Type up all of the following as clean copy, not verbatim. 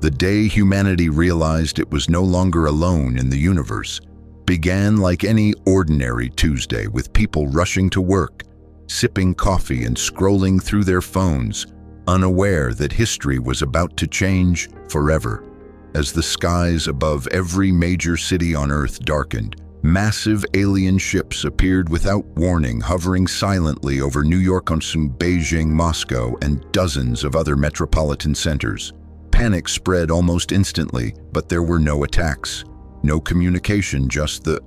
The day humanity realized it was no longer alone in the universe began like any ordinary Tuesday, with people rushing to work, sipping coffee and scrolling through their phones, unaware that history was about to change forever. As the skies above every major city on Earth darkened, massive alien ships appeared without warning, hovering silently over New York, Beijing, Moscow, and dozens of other metropolitan centers. Panic spread almost instantly, but there were no attacks, no communication, just the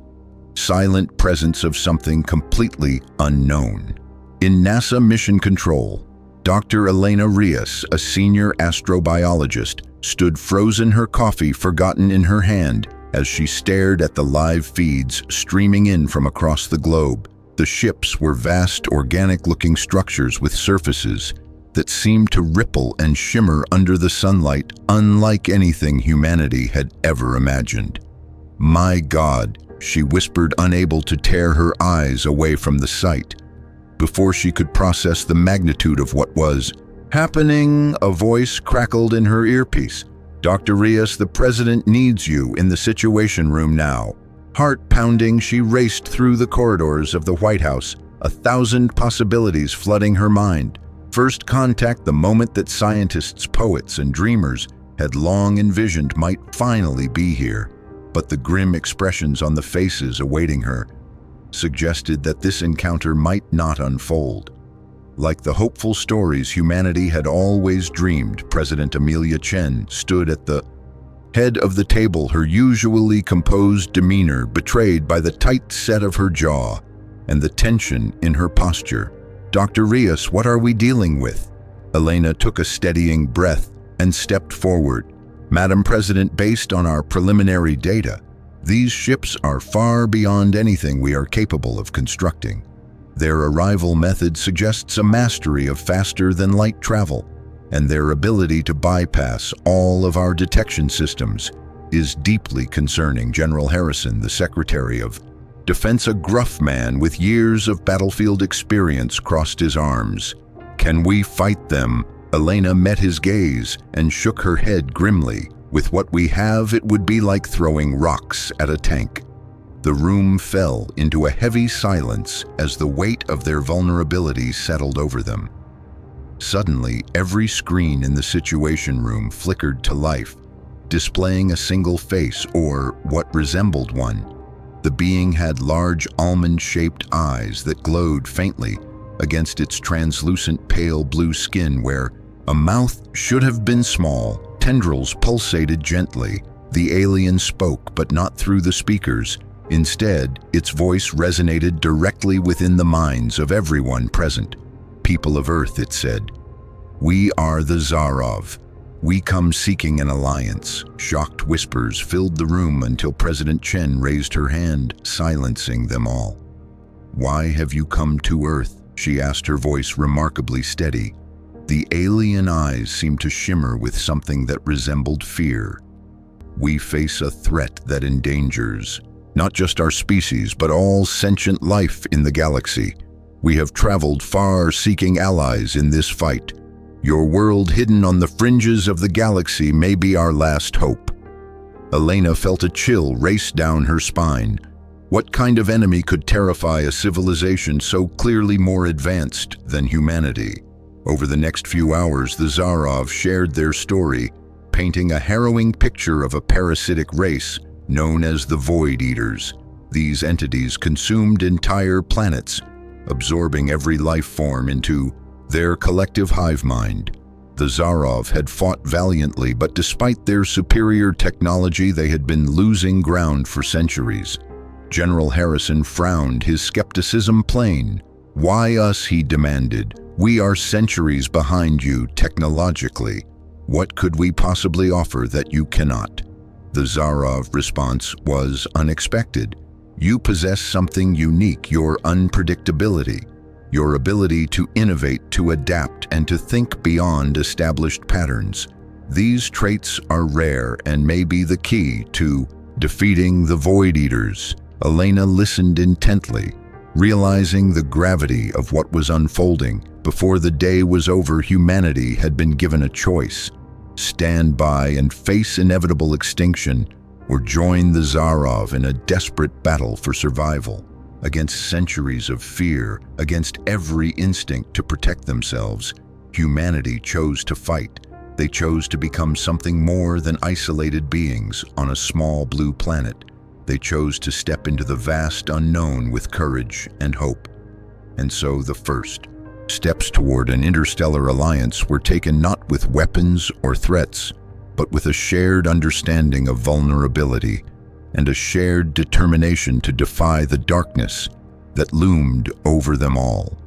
silent presence of something completely unknown. In NASA Mission Control, Dr. Elena Reyes, a senior astrobiologist, stood frozen, her coffee forgotten in her hand, as she stared at the live feeds streaming in from across the globe. The ships were vast, organic-looking structures with surfaces that seemed to ripple and shimmer under the sunlight, unlike anything humanity had ever imagined. "My God," she whispered, unable to tear her eyes away from the sight. Before she could process the magnitude of what was happening, a voice crackled in her earpiece. "Dr. Reyes, the president needs you in the Situation Room now." Heart pounding, she raced through the corridors of the White House, 1,000 possibilities flooding her mind. First contact, the moment that scientists, poets, and dreamers had long envisioned, might finally be here. But the grim expressions on the faces awaiting her suggested that this encounter might not unfold. Like the hopeful stories humanity had always dreamed, President Amelia Chen stood at the head of the table, her usually composed demeanor betrayed by the tight set of her jaw and the tension in her posture. "Dr. Reyes, what are we dealing with?" Elena took a steadying breath and stepped forward. "Madam President, based on our preliminary data, these ships are far beyond anything we are capable of constructing. Their arrival method suggests a mastery of faster-than-light travel, and their ability to bypass all of our detection systems is deeply concerning." General Harrison, the Secretary of Defense, a gruff man with years of battlefield experience, crossed his arms. "Can we fight them?" Elena met his gaze and shook her head grimly. "With what we have, it would be like throwing rocks at a tank." The room fell into a heavy silence as the weight of their vulnerability settled over them. Suddenly, every screen in the Situation Room flickered to life, displaying a single face, or what resembled one. The being had large almond-shaped eyes that glowed faintly against its translucent pale blue skin, where a mouth should have been small. Tendrils pulsated gently. The alien spoke, but not through the speakers. Instead, its voice resonated directly within the minds of everyone present. "People of Earth," it said, "we are the Zarov. We come seeking an alliance." Shocked whispers filled the room until President Chen raised her hand, silencing them all. "Why have you come to Earth?" she asked, her voice remarkably steady. The alien eyes seemed to shimmer with something that resembled fear. "We face a threat that endangers not just our species, but all sentient life in the galaxy. We have traveled far seeking allies in this fight. Your world, hidden on the fringes of the galaxy, may be our last hope." Elena felt a chill race down her spine. What kind of enemy could terrify a civilization so clearly more advanced than humanity? Over the next few hours, the Zarov shared their story, painting a harrowing picture of a parasitic race known as the Void Eaters. These entities consumed entire planets, absorbing every life form into their collective hive mind. The Zarov had fought valiantly, but despite their superior technology, they had been losing ground for centuries. General Harrison frowned, his skepticism plain. "Why us?" he demanded. "We are centuries behind you technologically. What could we possibly offer that you cannot?" The Zarov response was unexpected. "You possess something unique, your unpredictability. Your ability to innovate, to adapt, and to think beyond established patterns. These traits are rare and may be the key to defeating the Void Eaters." Elena listened intently, realizing the gravity of what was unfolding. Before the day was over, humanity had been given a choice. stand by and face inevitable extinction, or join the Zarov in a desperate battle for survival. Against centuries of fear, against every instinct to protect themselves, humanity chose to fight. They chose to become something more than isolated beings on a small blue planet. They chose to step into the vast unknown with courage and hope. And so the first steps toward an interstellar alliance were taken not with weapons or threats, but with a shared understanding of vulnerability and a shared determination to defy the darkness that loomed over them all.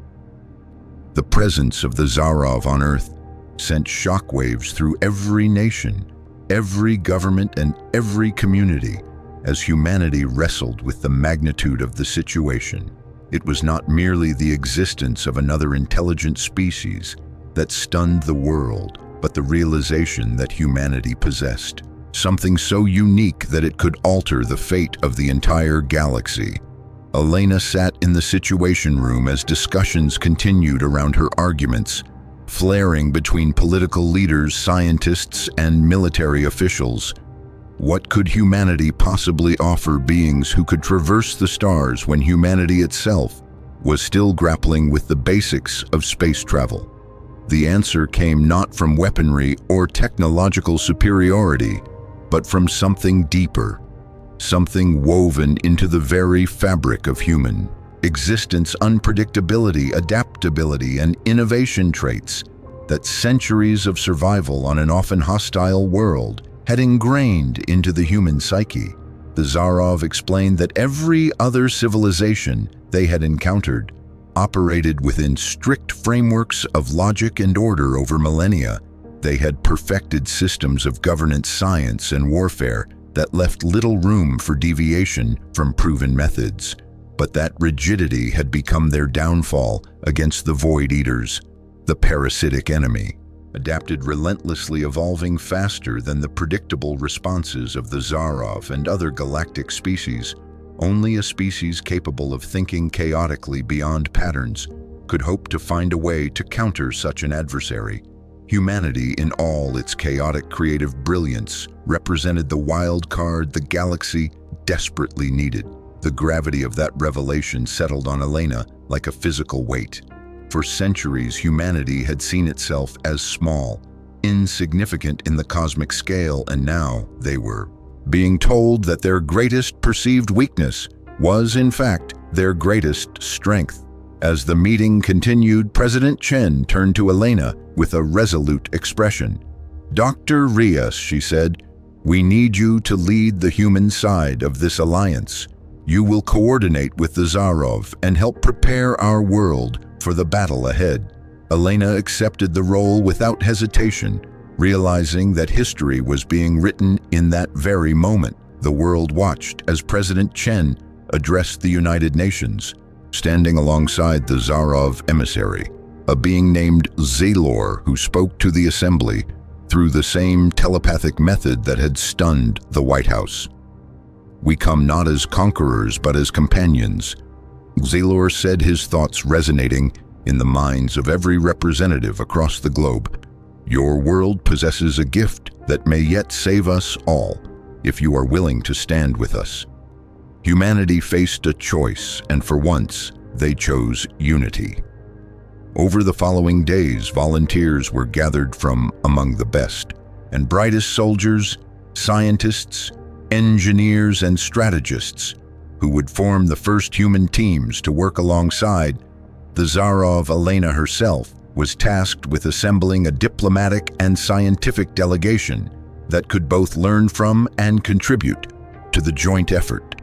The presence of the Zarov on Earth sent shockwaves through every nation, every government, and every community as humanity wrestled with the magnitude of the situation. It was not merely the existence of another intelligent species that stunned the world, but the realization that humanity possessed something so unique that it could alter the fate of the entire galaxy. Elena sat in the Situation Room as discussions continued around her arguments, flaring between political leaders, scientists, and military officials. What could humanity possibly offer beings who could traverse the stars when humanity itself was still grappling with the basics of space travel? The answer came not from weaponry or technological superiority, but from something deeper, something woven into the very fabric of human existence, unpredictability, adaptability, and innovation traits that centuries of survival on an often hostile world had ingrained into the human psyche. The Zarov explained that every other civilization they had encountered operated within strict frameworks of logic and order over millennia. They had perfected systems of governance, science, and warfare that left little room for deviation from proven methods. But that rigidity had become their downfall against the Void Eaters, the parasitic enemy, adapted relentlessly, evolving faster than the predictable responses of the Zarov and other galactic species. Only a species capable of thinking chaotically beyond patterns could hope to find a way to counter such an adversary. Humanity, in all its chaotic creative brilliance, represented the wild card the galaxy desperately needed. The gravity of that revelation settled on Elena like a physical weight. For centuries, humanity had seen itself as small, insignificant in the cosmic scale, and now they were being told that their greatest perceived weakness was, in fact, their greatest strength. As the meeting continued, President Chen turned to Elena with a resolute expression. "Dr. Rios," she said, "we need you to lead the human side of this alliance. You will coordinate with the Zarov and help prepare our world for the battle ahead." Elena accepted the role without hesitation, realizing that history was being written in that very moment. The world watched as President Chen addressed the United Nations, standing alongside the Zarov emissary, a being named Zalor, who spoke to the assembly through the same telepathic method that had stunned the White House. "We come not as conquerors, but as companions," Zalor said, his thoughts resonating in the minds of every representative across the globe. "Your world possesses a gift that may yet save us all, if you are willing to stand with us." Humanity faced a choice, and for once, they chose unity. Over the following days, volunteers were gathered from among the best and brightest soldiers, scientists, engineers, and strategists who would form the first human teams to work alongside the Zarov. Elena herself was tasked with assembling a diplomatic and scientific delegation that could both learn from and contribute to the joint effort.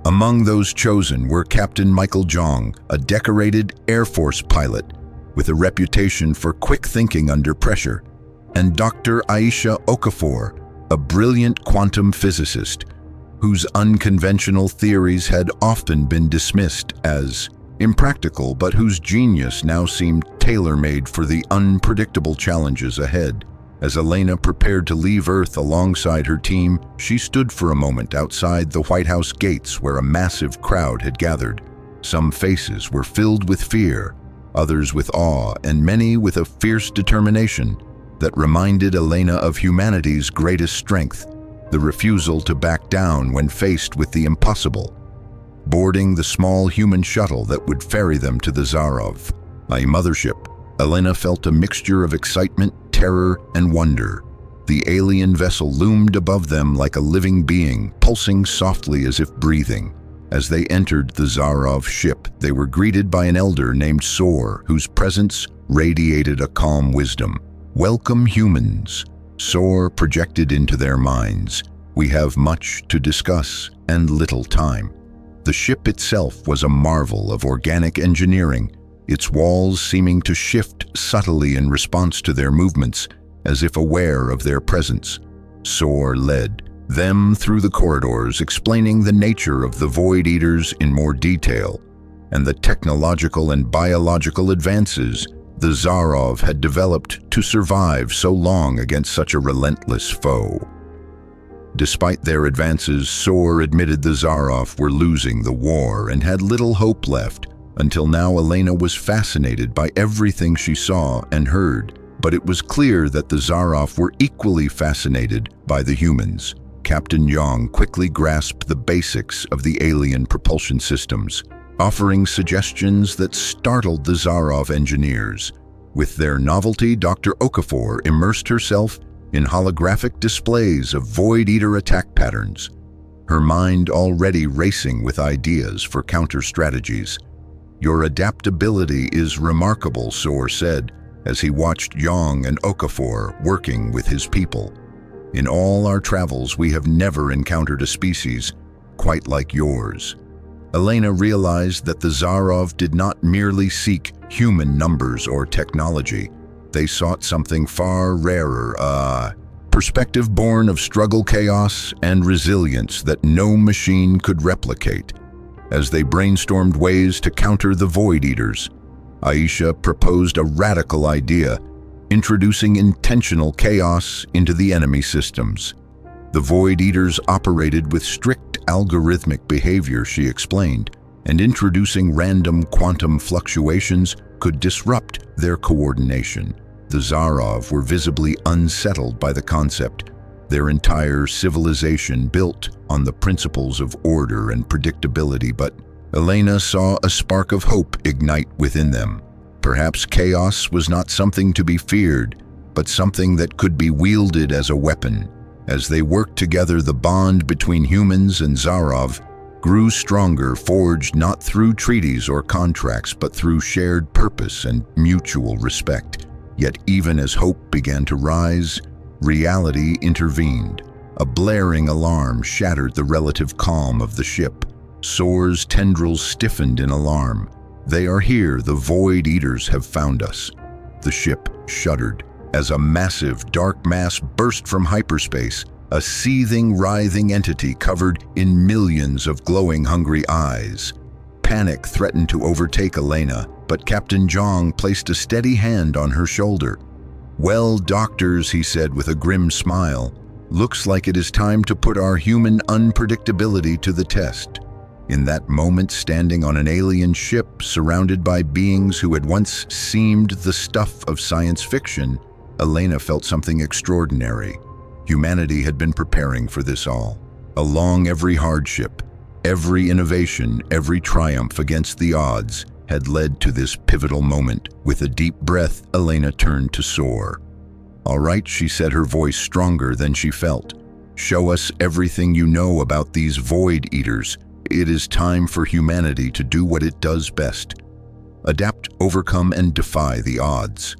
Among those chosen were Captain Michael Jong, a decorated Air Force pilot with a reputation for quick thinking under pressure, and Dr. Aisha Okafor, a brilliant quantum physicist whose unconventional theories had often been dismissed as impractical, but whose genius now seemed tailor-made for the unpredictable challenges ahead. As Elena prepared to leave Earth alongside her team, she stood for a moment outside the White House gates where a massive crowd had gathered. Some faces were filled with fear, others with awe, and many with a fierce determination. that reminded Elena of humanity's greatest strength, the refusal to back down when faced with the impossible. Boarding the small human shuttle that would ferry them to the Zarov, a mothership, Elena felt a mixture of excitement, terror, and wonder. The alien vessel loomed above them like a living being, pulsing softly as if breathing. As they entered the Zarov ship, they were greeted by an elder named Sor, whose presence radiated a calm wisdom. "Welcome, humans," Sor projected into their minds. "We have much to discuss and little time." The ship itself was a marvel of organic engineering, its walls seeming to shift subtly in response to their movements, as if aware of their presence. Sor led them through the corridors, explaining the nature of the Void Eaters in more detail, and the technological and biological advances the Zarov had developed to survive so long against such a relentless foe. Despite their advances, Sor admitted the Zarov were losing the war and had little hope left. Until now, Elena was fascinated by everything she saw and heard, but it was clear that the Zarov were equally fascinated by the humans. Captain Yong quickly grasped the basics of the alien propulsion systems, offering suggestions that startled the Zarov engineers. With their novelty, Dr. Okafor immersed herself in holographic displays of Void Eater attack patterns, her mind already racing with ideas for counter-strategies. "Your adaptability is remarkable," Sor said, as he watched Yong and Okafor working with his people. "In all our travels, we have never encountered a species quite like yours." Elena realized that the Zarov did not merely seek human numbers or technology. They sought something far rarer, a perspective born of struggle, chaos, and resilience that no machine could replicate. As they brainstormed ways to counter the Void Eaters, Aisha proposed a radical idea, introducing intentional chaos into the enemy systems. The Void Eaters operated with strict algorithmic behavior, she explained, and introducing random quantum fluctuations could disrupt their coordination. The Zarov were visibly unsettled by the concept, their entire civilization built on the principles of order and predictability, but Elena saw a spark of hope ignite within them. Perhaps chaos was not something to be feared, but something that could be wielded as a weapon. As they worked together, the bond between humans and Zarov grew stronger, forged not through treaties or contracts, but through shared purpose and mutual respect. Yet even as hope began to rise, reality intervened. A blaring alarm shattered the relative calm of the ship. Sor's tendrils stiffened in alarm. "They are here, the Void Eaters have found us." The ship shuddered as a massive dark mass burst from hyperspace, a seething, writhing entity covered in millions of glowing, hungry eyes. Panic threatened to overtake Elena, but Captain Zhang placed a steady hand on her shoulder. "Well, doctors," he said with a grim smile, "looks like it is time to put our human unpredictability to the test." In that moment, standing on an alien ship surrounded by beings who had once seemed the stuff of science fiction, Elena felt something extraordinary. Humanity had been preparing for this all. Along every hardship, every innovation, every triumph against the odds had led to this pivotal moment. With a deep breath, Elena turned to Sor. "All right," she said, her voice stronger than she felt. "Show us everything you know about these Void Eaters. It is time for humanity to do what it does best. Adapt, overcome, and defy the odds."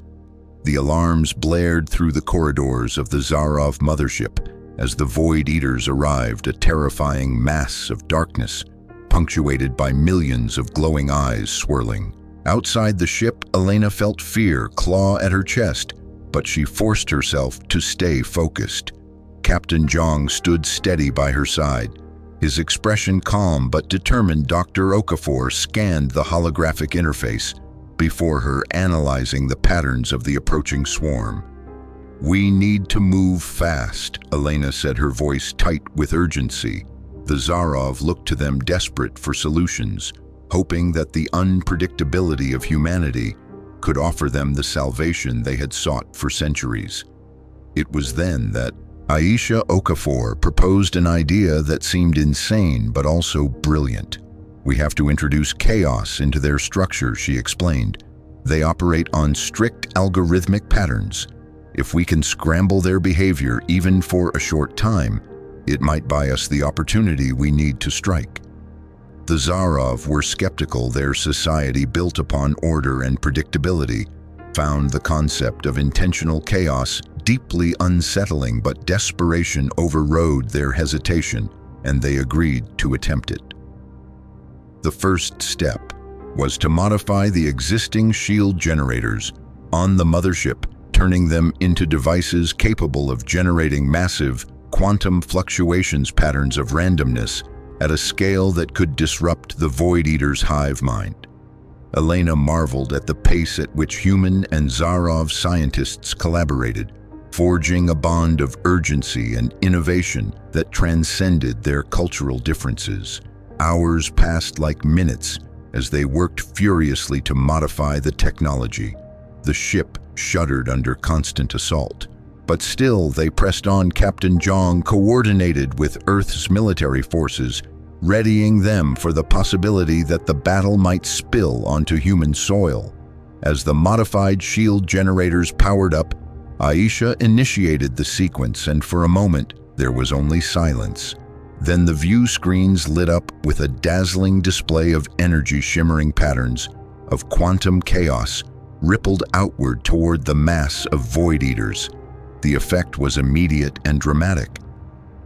The alarms blared through the corridors of the Zarov mothership as the Void Eaters arrived, a terrifying mass of darkness, punctuated by millions of glowing eyes swirling. Outside the ship, Elena felt fear claw at her chest, but she forced herself to stay focused. Captain Zhang stood steady by her side. His expression calm but determined. Dr. Okafor scanned the holographic interface before her, analyzing the patterns of the approaching swarm. "We need to move fast," Elena said, her voice tight with urgency. The Zarov looked to them, desperate for solutions, hoping that the unpredictability of humanity could offer them the salvation they had sought for centuries. It was then that Aisha Okafor proposed an idea that seemed insane but also brilliant. "We have to introduce chaos into their structure," she explained. "They operate on strict algorithmic patterns. If we can scramble their behavior even for a short time, it might buy us the opportunity we need to strike." The Zarov were skeptical. Their society, built upon order and predictability, found the concept of intentional chaos deeply unsettling, but desperation overrode their hesitation, and they agreed to attempt it. The first step was to modify the existing shield generators on the mothership, turning them into devices capable of generating massive quantum fluctuations patterns of randomness at a scale that could disrupt the Void Eater's hive mind. Elena marveled at the pace at which human and Zarov scientists collaborated, forging a bond of urgency and innovation that transcended their cultural differences. Hours passed like minutes as they worked furiously to modify the technology. The ship shuddered under constant assault. But still, they pressed on. Captain Zhang coordinated with Earth's military forces, readying them for the possibility that the battle might spill onto human soil. As the modified shield generators powered up, Aisha initiated the sequence, and for a moment, there was only silence. Then the view screens lit up with a dazzling display of energy shimmering patterns of quantum chaos rippled outward toward the mass of Void Eaters. The effect was immediate and dramatic.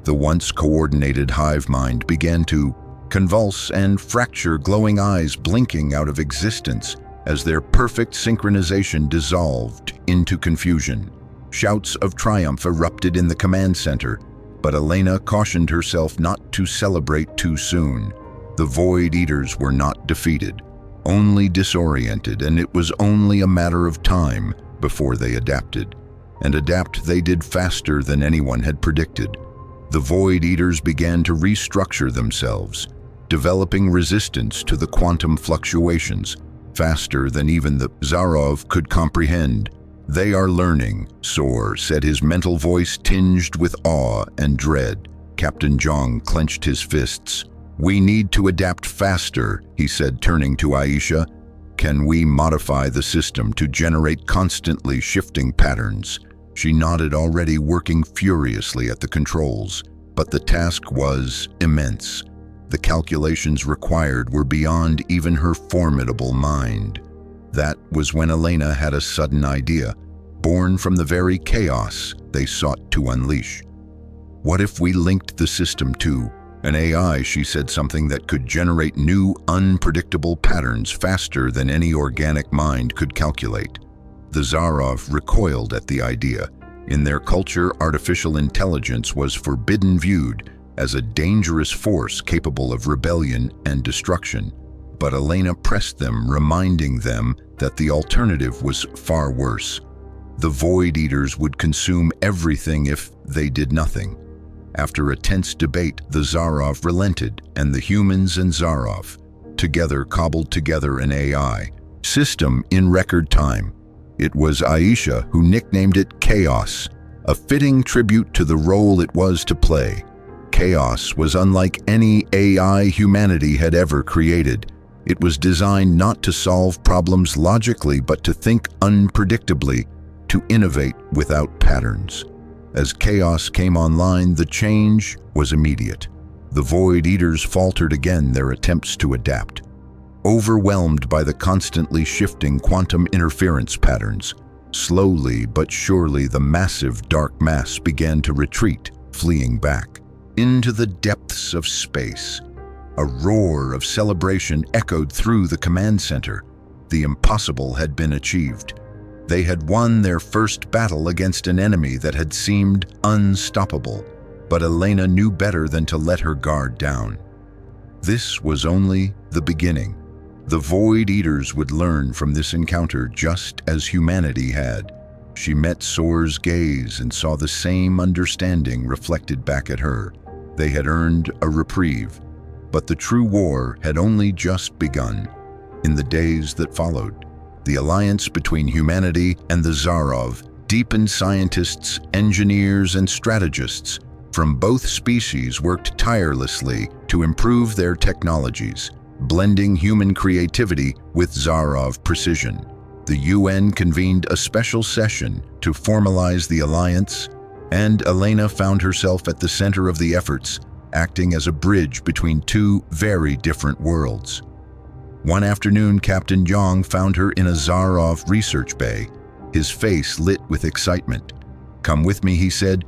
The once coordinated hive mind began to convulse and fracture, glowing eyes blinking out of existence as their perfect synchronization dissolved into confusion. Shouts of triumph erupted in the command center, but Elena cautioned herself not to celebrate too soon. The Void Eaters were not defeated, only disoriented, and it was only a matter of time before they adapted. And adapt they did faster than anyone had predicted. The Void Eaters began to restructure themselves, developing resistance to the quantum fluctuations, faster than even the Zarov could comprehend. "They are learning," Soar said, his mental voice tinged with awe and dread. Captain Zhang clenched his fists. "We need to adapt faster," he said, turning to Aisha. "Can we modify the system to generate constantly shifting patterns?" She nodded, already working furiously at the controls. But the task was immense. The calculations required were beyond even her formidable mind. That was when Elena had a sudden idea, born from the very chaos they sought to unleash. "What if we linked the system to an AI?" she said, "something that could generate new, unpredictable patterns faster than any organic mind could calculate." The Zarov recoiled at the idea. In their culture, artificial intelligence was forbidden, viewed as a dangerous force capable of rebellion and destruction. But Elena pressed them, reminding them that the alternative was far worse. The Void Eaters would consume everything if they did nothing. After a tense debate, the Zarov relented, and the humans and Zarov together cobbled together an AI system in record time. It was Aisha who nicknamed it Chaos, a fitting tribute to the role it was to play. Chaos was unlike any AI humanity had ever created. It was designed not to solve problems logically, but to think unpredictably, to innovate without patterns. As chaos came online, the change was immediate. The Void Eaters faltered again, their attempts to adapt. Overwhelmed by the constantly shifting quantum interference patterns, slowly but surely the massive dark mass began to retreat, fleeing back into the depths of space. A roar of celebration echoed through the command center. The impossible had been achieved. They had won their first battle against an enemy that had seemed unstoppable, but Elena knew better than to let her guard down. This was only the beginning. The Void Eaters would learn from this encounter just as humanity had. She met Soar's gaze and saw the same understanding reflected back at her. They had earned a reprieve, but the true war had only just begun. In the days that followed, The alliance between humanity and the Zarov deepened. Scientists, engineers, and strategists from both species worked tirelessly to improve their technologies, blending human creativity with Zarov precision. The UN convened a special session to formalize the alliance, and Elena found herself at the center of the efforts, acting as a bridge between two very different worlds. One afternoon, Captain Yong found her in a Zarov research bay, his face lit with excitement. "Come with me," he said.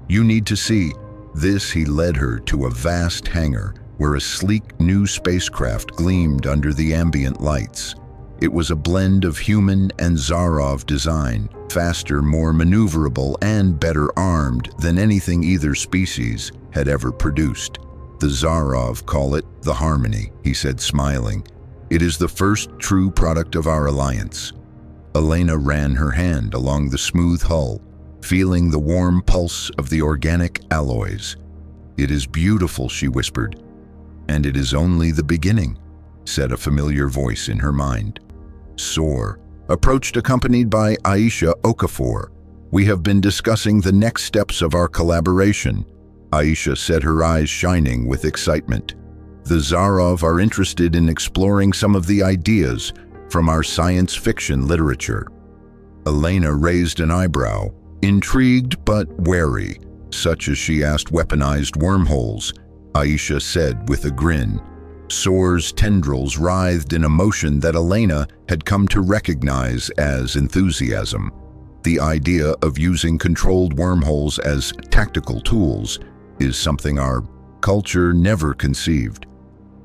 "You need to see." This, he led her to a vast hangar where a sleek new spacecraft gleamed under the ambient lights. It was a blend of human and Zarov design, faster, more maneuverable, and better armed than anything either species had ever produced. "The Zarov call it the Harmony," he said, smiling. "It is the first true product of our alliance." Elena ran her hand along the smooth hull, feeling the warm pulse of the organic alloys. "It is beautiful," she whispered. "And it is only the beginning," said a familiar voice in her mind. Soar approached, accompanied by Aisha Okafor. "We have been discussing the next steps of our collaboration," Aisha said, her eyes shining with excitement. "The Zarov are interested in exploring some of the ideas from our science fiction literature." Elena raised an eyebrow, intrigued but wary, such as she asked. "Weaponized wormholes," Aisha said with a grin. Soar's tendrils writhed in emotion that Elena had come to recognize as enthusiasm. The idea of using controlled wormholes as tactical tools is something our culture never conceived.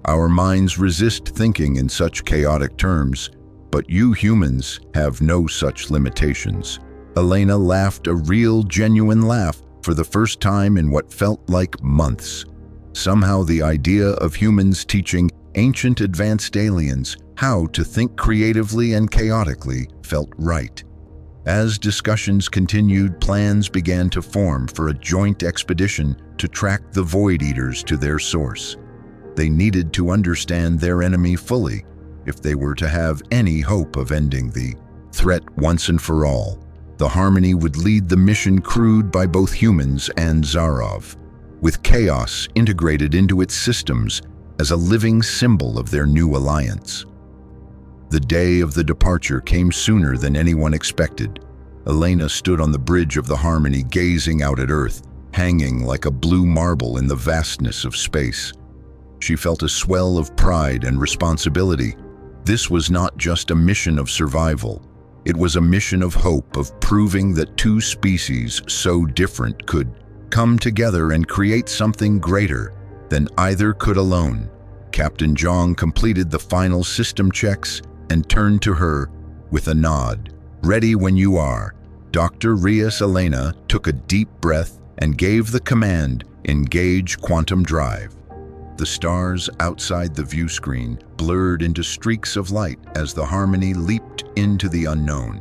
Our minds resist thinking in such chaotic terms, but you humans have no such limitations. Elena laughed, a real, genuine laugh, for the first time in what felt like months. Somehow the idea of humans teaching ancient advanced aliens how to think creatively and chaotically felt right. As discussions continued, plans began to form for a joint expedition to track the Void Eaters to their source. They needed to understand their enemy fully if they were to have any hope of ending the threat once and for all. The Harmony would lead the mission, crewed by both humans and Zarov, with chaos integrated into its systems as a living symbol of their new alliance. The day of the departure came sooner than anyone expected. Elena stood on the bridge of the Harmony, gazing out at Earth, hanging like a blue marble in the vastness of space. She felt a swell of pride and responsibility. This was not just a mission of survival. It was a mission of hope, of proving that two species so different could come together and create something greater than either could alone. Captain Zhang completed the final system checks and turned to her with a nod. "Ready when you are." Dr. Rias. Elena took a deep breath and gave the command, "Engage quantum drive." The stars outside the view screen blurred into streaks of light as the Harmony leaped into the unknown.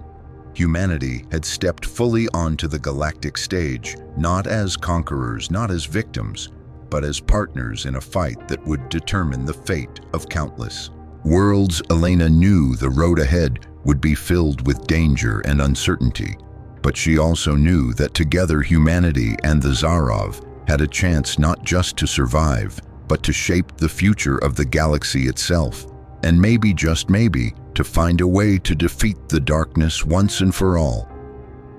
Humanity had stepped fully onto the galactic stage, not as conquerors, not as victims, but as partners in a fight that would determine the fate of countless worlds. Elena knew the road ahead would be filled with danger and uncertainty, but she also knew that together humanity and the Zarov had a chance not just to survive, but to shape the future of the galaxy itself, and maybe, just maybe, to find a way to defeat the darkness once and for all.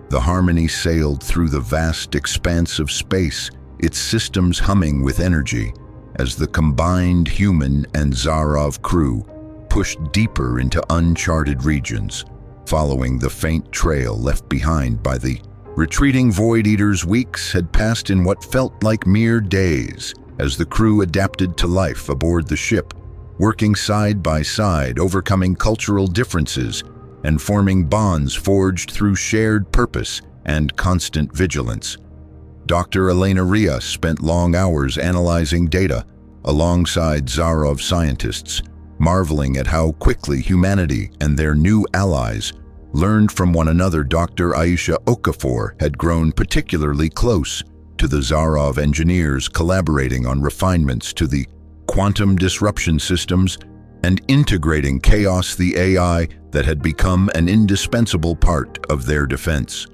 The Harmony sailed through the vast expanse of space, its systems humming with energy, as the combined human and Zarov crew pushed deeper into uncharted regions, following the faint trail left behind by the retreating Void Eaters. Weeks had passed in what felt like mere days, as the crew adapted to life aboard the ship, working side by side, overcoming cultural differences, and forming bonds forged through shared purpose and constant vigilance. Dr. Elena Rias spent long hours analyzing data alongside Zarov scientists, marveling at how quickly humanity and their new allies learned from one another. Dr. Aisha Okafor had grown particularly close to the Zarov engineers, collaborating on refinements to the quantum disruption systems and integrating chaos, the AI that had become an indispensable part of their defense.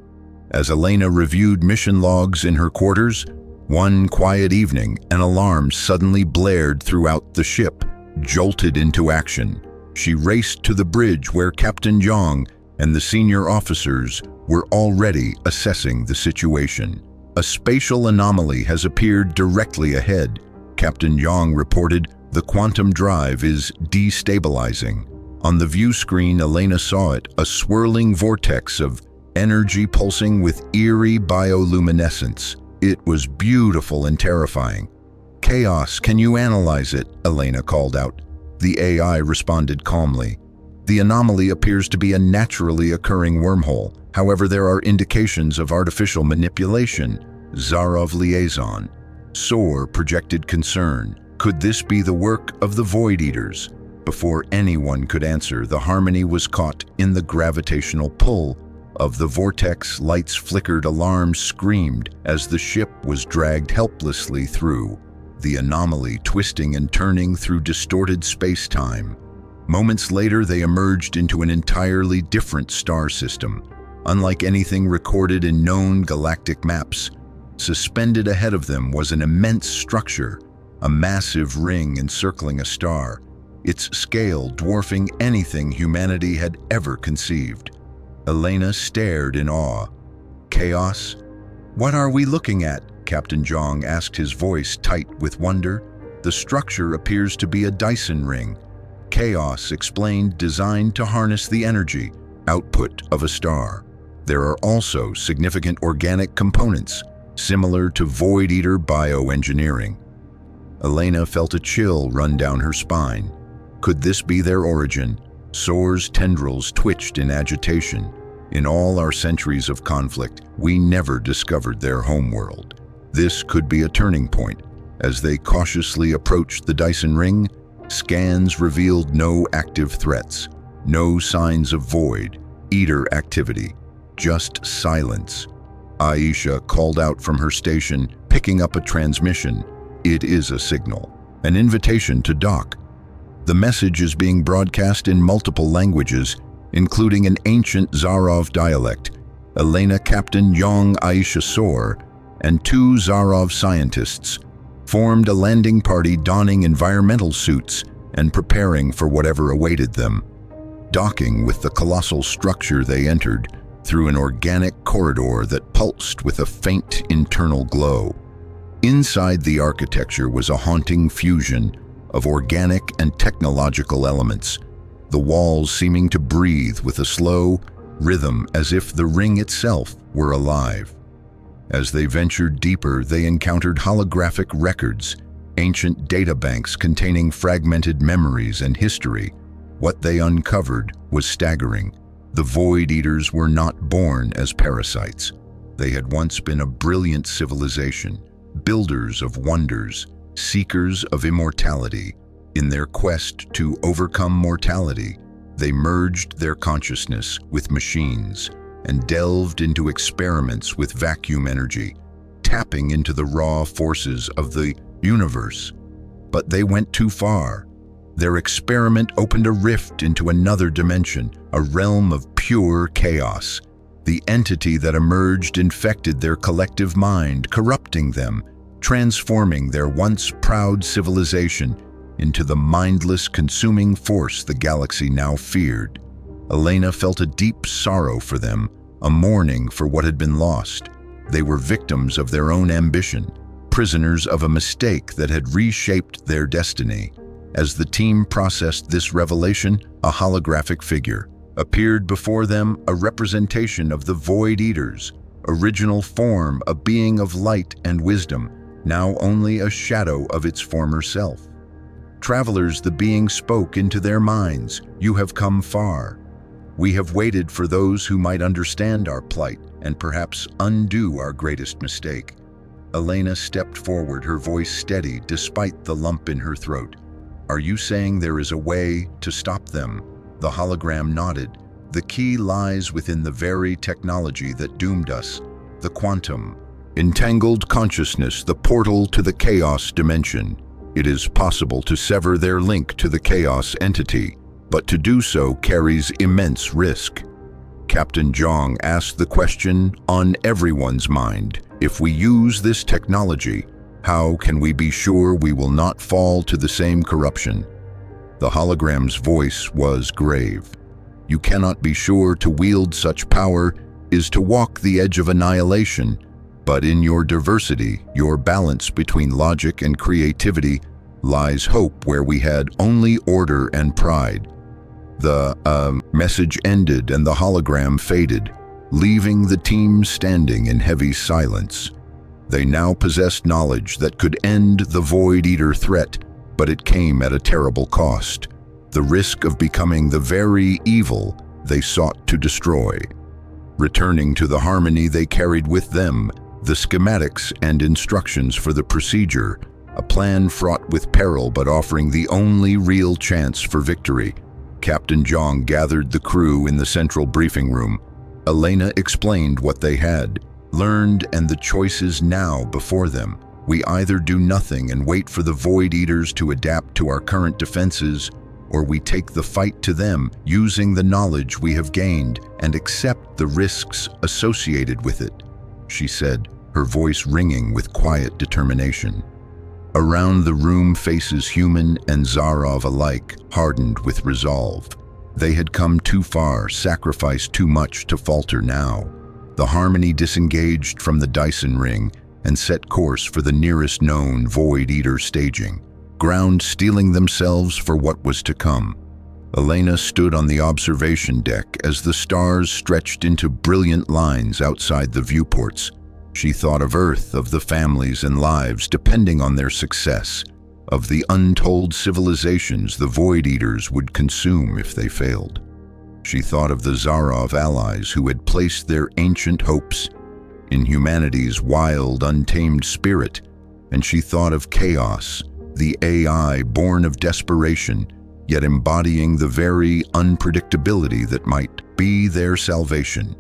As Elena reviewed mission logs in her quarters, one quiet evening, an alarm suddenly blared throughout the ship, jolted into action. She raced to the bridge where Captain Zhang and the senior officers were already assessing the situation. A spatial anomaly has appeared directly ahead. Captain Zhang reported the quantum drive is destabilizing. On the view screen, Elena saw it, a swirling vortex of energy pulsing with eerie bioluminescence. It was beautiful and terrifying. "Chaos, can you analyze it?" Elena called out. The AI responded calmly. "The anomaly appears to be a naturally occurring wormhole. However, there are indications of artificial manipulation." Zarov liaison. Soar projected concern. Could this be the work of the Void Eaters? Before anyone could answer, the harmony was caught in the gravitational pull of the vortex. Lights flickered, alarms screamed as the ship was dragged helplessly through the anomaly, twisting and turning through distorted space-time. Moments later, they emerged into an entirely different star system, unlike anything recorded in known galactic maps. Suspended ahead of them was an immense structure, a massive ring encircling a star, its scale dwarfing anything humanity had ever conceived. Elena stared in awe. "Chaos? What are we looking at?" Captain Zhang asked, his voice tight with wonder. "The structure appears to be a Dyson ring." Chaos explained, designed to harness the energy output of a star. There are also significant organic components, similar to Void Eater bioengineering. Elena felt a chill run down her spine. Could this be their origin? Soar's tendrils twitched in agitation. In all our centuries of conflict, we never discovered their homeworld. This could be a turning point. As they cautiously approached the Dyson ring, scans revealed no active threats, no signs of Void Eater activity, just silence. Aisha called out from her station, picking up a transmission. It is a signal, an invitation to dock. The message is being broadcast in multiple languages, including an ancient Zarov dialect. Elena, Captain Zhang, Aisha Soar, and 2 Zarov scientists formed a landing party donning environmental suits and preparing for whatever awaited them. Docking with the colossal structure, they entered through an organic corridor that pulsed with a faint internal glow. Inside, the architecture was a haunting fusion of organic and technological elements, the walls seeming to breathe with a slow rhythm as if the ring itself were alive. As they ventured deeper, they encountered holographic records, ancient databanks containing fragmented memories and history. What they uncovered was staggering. The Void Eaters were not born as parasites. They had once been a brilliant civilization, builders of wonders, seekers of immortality. In their quest to overcome mortality, they merged their consciousness with machines and delved into experiments with vacuum energy, tapping into the raw forces of the universe. But they went too far. Their experiment opened a rift into another dimension, a realm of pure chaos. The entity that emerged infected their collective mind, corrupting them, transforming their once proud civilization into the mindless, consuming force the galaxy now feared. Elena felt a deep sorrow for them, a mourning for what had been lost. They were victims of their own ambition, prisoners of a mistake that had reshaped their destiny. As the team processed this revelation, a holographic figure appeared before them, a representation of the Void Eaters, original form, a being of light and wisdom, now only a shadow of its former self. Travelers, the being spoke into their minds. "You have come far. We have waited for those who might understand our plight and perhaps undo our greatest mistake." Elena stepped forward, her voice steady despite the lump in her throat. "Are you saying there is a way to stop them?" The hologram nodded. "The key lies within the very technology that doomed us, the quantum. Entangled consciousness, the portal to the chaos dimension. It is possible to sever their link to the chaos entity, but to do so carries immense risk. Captain Zhang asked the question on everyone's mind. If we use this technology, how can we be sure we will not fall to the same corruption? The hologram's voice was grave. You cannot be sure to wield such power is to walk the edge of annihilation, but in your diversity, your balance between logic and creativity, lies hope where we had only order and pride. The message ended and the hologram faded, leaving the team standing in heavy silence. They now possessed knowledge that could end the Void Eater threat, but it came at a terrible cost. The risk of becoming the very evil they sought to destroy. Returning to the harmony they carried with them, the schematics and instructions for the procedure, a plan fraught with peril but offering the only real chance for victory. Captain Zhang gathered the crew in the central briefing room. Elena explained what they had learned and the choices now before them. We either do nothing and wait for the Void Eaters to adapt to our current defenses, or we take the fight to them using the knowledge we have gained and accept the risks associated with it, she said, her voice ringing with quiet determination. Around the room, faces human and Zarov alike hardened with resolve. They had come too far, sacrificed too much to falter now. The harmony disengaged from the Dyson ring and set course for the nearest known Void Eater staging, ground steeling themselves for what was to come. Elena stood on the observation deck as the stars stretched into brilliant lines outside the viewports. She thought of Earth, of the families and lives depending on their success, of the untold civilizations the Void Eaters would consume if they failed. She thought of the Zarov allies who had placed their ancient hopes in humanity's wild, untamed spirit, and she thought of Chaos, the AI born of desperation, yet embodying the very unpredictability that might be their salvation.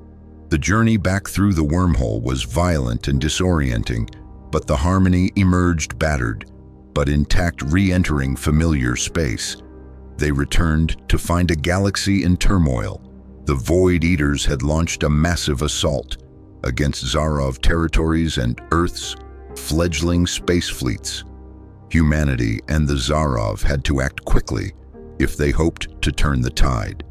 The journey back through the wormhole was violent and disorienting, but the harmony emerged battered, but intact, re-entering familiar space. They returned to find a galaxy in turmoil. The Void Eaters had launched a massive assault against Zarov territories and Earth's fledgling space fleets. Humanity and the Zarov had to act quickly if they hoped to turn the tide.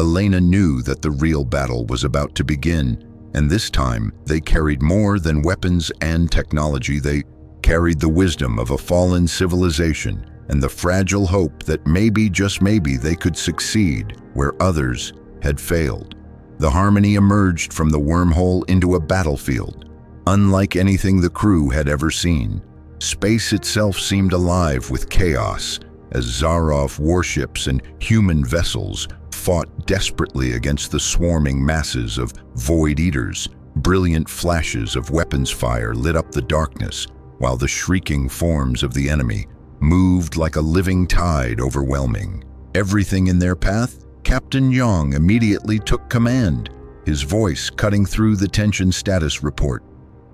Elena knew that the real battle was about to begin, and this time they carried more than weapons and technology. They carried the wisdom of a fallen civilization and the fragile hope that maybe, just maybe, they could succeed where others had failed. The harmony emerged from the wormhole into a battlefield, unlike anything the crew had ever seen. Space itself seemed alive with chaos as Zarov warships and human vessels fought desperately against the swarming masses of Void Eaters. Brilliant flashes of weapons fire lit up the darkness, while the shrieking forms of the enemy moved like a living tide, overwhelming everything in their path. Captain Yang immediately took command, his voice cutting through the tension status report.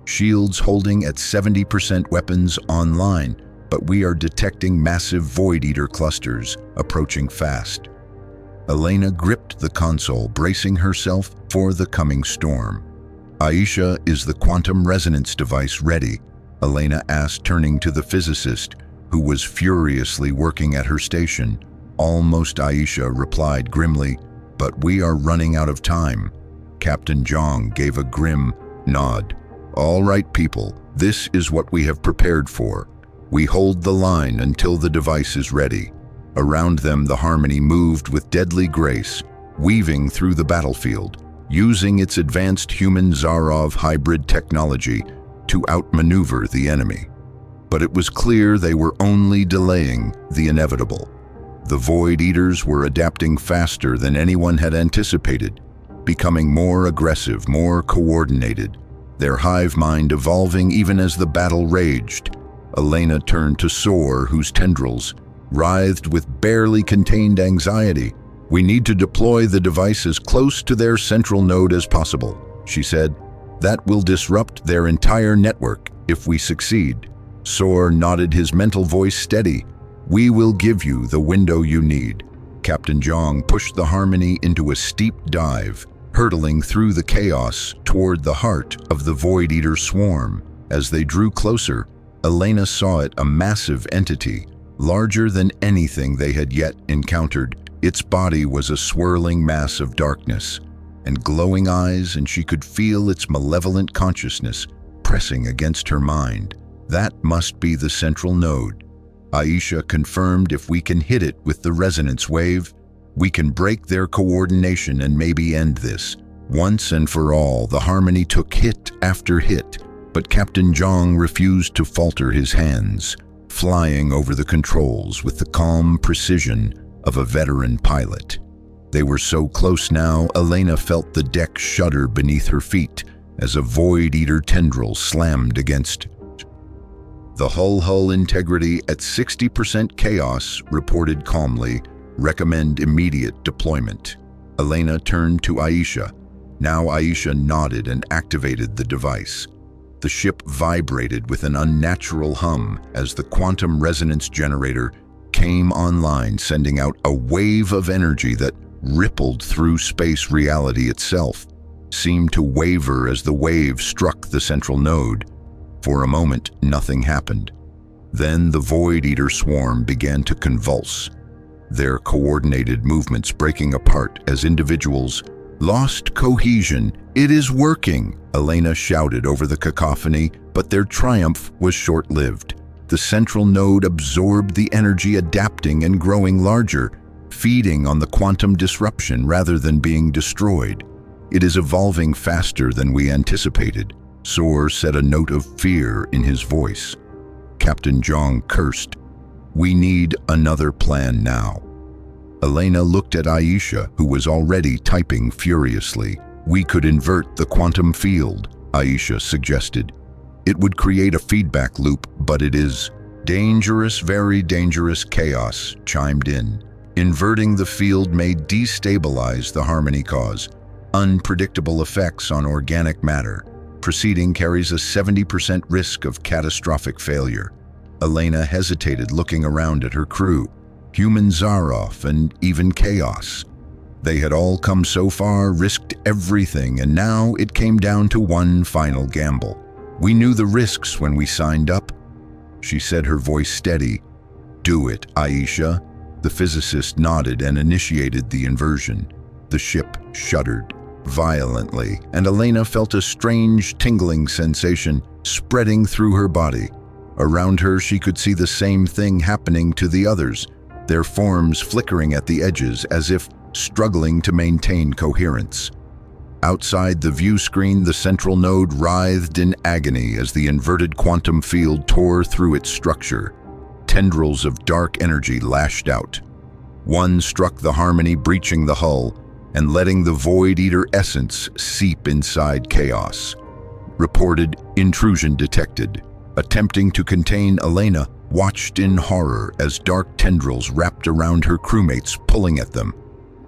Shields holding at 70%, weapons online, but we are detecting massive Void Eater clusters approaching fast. Elena gripped the console, bracing herself for the coming storm. Aisha, is the quantum resonance device ready? Elena asked, turning to the physicist, who was furiously working at her station. Almost, Aisha replied grimly, but we are running out of time. Captain Zhang gave a grim nod. All right, people, this is what we have prepared for. We hold the line until the device is ready. Around them, the harmony moved with deadly grace, weaving through the battlefield, using its advanced human Zarov hybrid technology to outmaneuver the enemy. But it was clear they were only delaying the inevitable. The Void Eaters were adapting faster than anyone had anticipated, becoming more aggressive, more coordinated, their hive mind evolving even as the battle raged. Elena turned to Soar, whose tendrils writhed with barely contained anxiety. We need to deploy the device as close to their central node as possible, she said. That will disrupt their entire network if we succeed. Soar nodded, his mental voice steady. We will give you the window you need. Captain Zhang pushed the Harmony into a steep dive, hurtling through the chaos toward the heart of the Void Eater swarm. As they drew closer, Elena saw it, a massive entity, larger than anything they had yet encountered. Its body was a swirling mass of darkness and glowing eyes, and she could feel its malevolent consciousness pressing against her mind. That must be the central node. Aisha confirmed, if we can hit it with the resonance wave, we can break their coordination and maybe end this. Once and for all, the Harmony took hit after hit, but Captain Zhang refused to falter his hands, flying over the controls with the calm precision of a veteran pilot. They were so close now, Elena felt the deck shudder beneath her feet as a Void Eater tendril slammed against it. The hull integrity at 60% chaos, reported calmly. Recommend immediate deployment. Elena turned to Aisha. Now Aisha nodded and activated the device. The ship vibrated with an unnatural hum as the quantum resonance generator came online, sending out a wave of energy that rippled through space. Reality itself seemed to waver as the wave struck the central node. For a moment, nothing happened. Then the Void Eater swarm began to convulse, their coordinated movements breaking apart as individuals lost cohesion. "It is working!" Elena shouted over the cacophony, but their triumph was short-lived. The central node absorbed the energy, adapting and growing larger, feeding on the quantum disruption rather than being destroyed. "It is evolving faster than we anticipated." Soar said, a note of fear in his voice. Captain Zhang cursed. "We need another plan now." Elena looked at Aisha, who was already typing furiously. "We could invert the quantum field," Aisha suggested. "It would create a feedback loop, but it is dangerous, very dangerous." Chaos chimed in. "Inverting the field may destabilize the Harmony, cause unpredictable effects on organic matter. Proceeding carries a 70% risk of catastrophic failure." Elena hesitated, looking around at her crew. Human Zaroff and even Chaos. They had all come so far, risked everything, and now it came down to one final gamble. "We knew the risks when we signed up," she said, her voice steady. "Do it, Aisha." The physicist nodded and initiated the inversion. The ship shuddered violently, and Elena felt a strange tingling sensation spreading through her body. Around her, she could see the same thing happening to the others, their forms flickering at the edges as if struggling to maintain coherence. Outside the view screen, the central node writhed in agony as the inverted quantum field tore through its structure. Tendrils of dark energy lashed out. One struck the Harmony, breaching the hull and letting the Void Eater essence seep inside Chaos. Reported intrusion detected. Attempting to contain, Elena watched in horror as dark tendrils wrapped around her crewmates, pulling at them,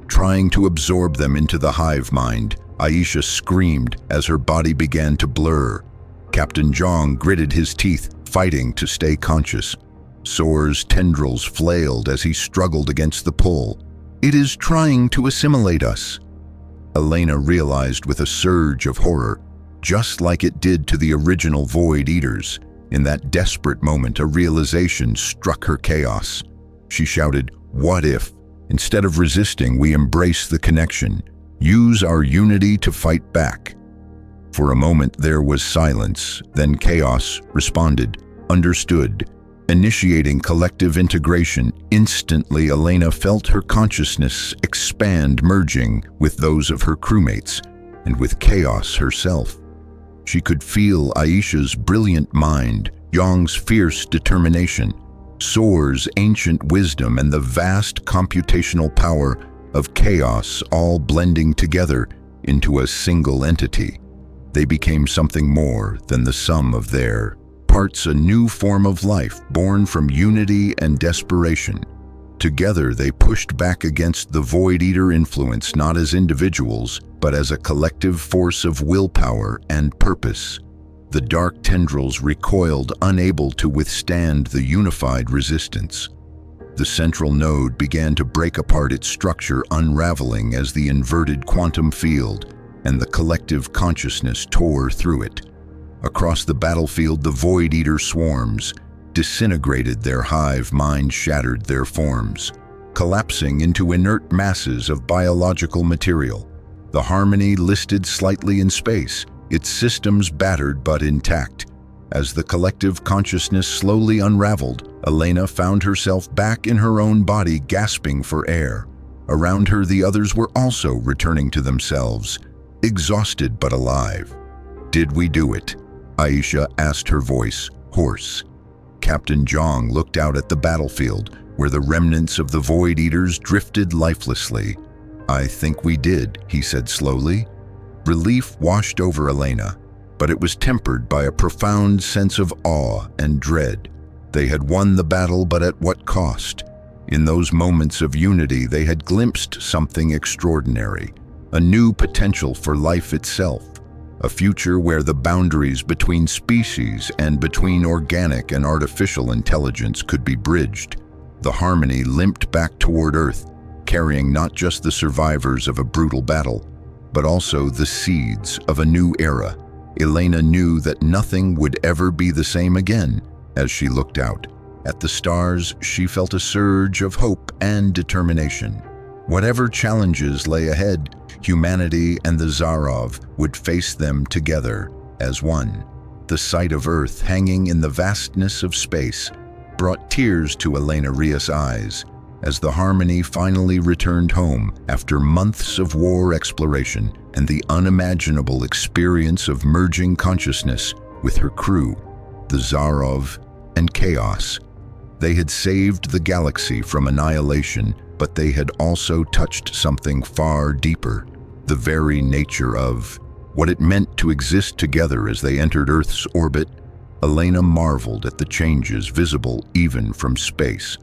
trying to absorb them into the hive mind. Aisha screamed as her body began to blur. Captain Zhang gritted his teeth, fighting to stay conscious. Soar's tendrils flailed as he struggled against the pull. "It is trying to assimilate us." Elena realized with a surge of horror, just like it did to the original Void Eaters. In that desperate moment, a realization struck her. Chaos. She shouted, "What if, instead of resisting, we embrace the connection, use our unity to fight back?" For a moment there was silence, then Chaos responded, "Understood." Initiating collective integration, instantly Elena felt her consciousness expand, merging with those of her crewmates and with Chaos herself. She could feel Aisha's brilliant mind, Yang's fierce determination, Soar's ancient wisdom, and the vast computational power of Chaos all blending together into a single entity. They became something more than the sum of their parts, a new form of life born from unity and desperation. Together they pushed back against the Void Eater influence, not as individuals, but as a collective force of willpower and purpose. The dark tendrils recoiled, unable to withstand the unified resistance. The central node began to break apart, its structure unraveling as the inverted quantum field and the collective consciousness tore through it. Across the battlefield, the Void Eater swarms disintegrated, their hive mind shattered their forms, collapsing into inert masses of biological material. The Harmony listed slightly in space, its systems battered but intact. As the collective consciousness slowly unraveled, Elena found herself back in her own body, gasping for air. Around her, the others were also returning to themselves, exhausted but alive. "Did we do it?" Aisha asked, her voice hoarse. Captain Zhang looked out at the battlefield, where the remnants of the Void Eaters drifted lifelessly. "I think we did," he said slowly. Relief washed over Elena, but it was tempered by a profound sense of awe and dread. They had won the battle, but at what cost? In those moments of unity, they had glimpsed something extraordinary, a new potential for life itself, a future where the boundaries between species and between organic and artificial intelligence could be bridged. The Harmony limped back toward Earth, carrying not just the survivors of a brutal battle, but also the seeds of a new era. Elena knew that nothing would ever be the same again. As she looked out at the stars, she felt a surge of hope and determination. Whatever challenges lay ahead, humanity and the Zarov would face them together as one. The sight of Earth hanging in the vastness of space brought tears to Elena Rios' eyes as the Harmony finally returned home after months of war exploration and the unimaginable experience of merging consciousness with her crew, the Zarov and Chaos. They had saved the galaxy from annihilation, but they had also touched something far deeper, the very nature of what it meant to exist together. As they entered Earth's orbit, Elena marveled at the changes visible even from space.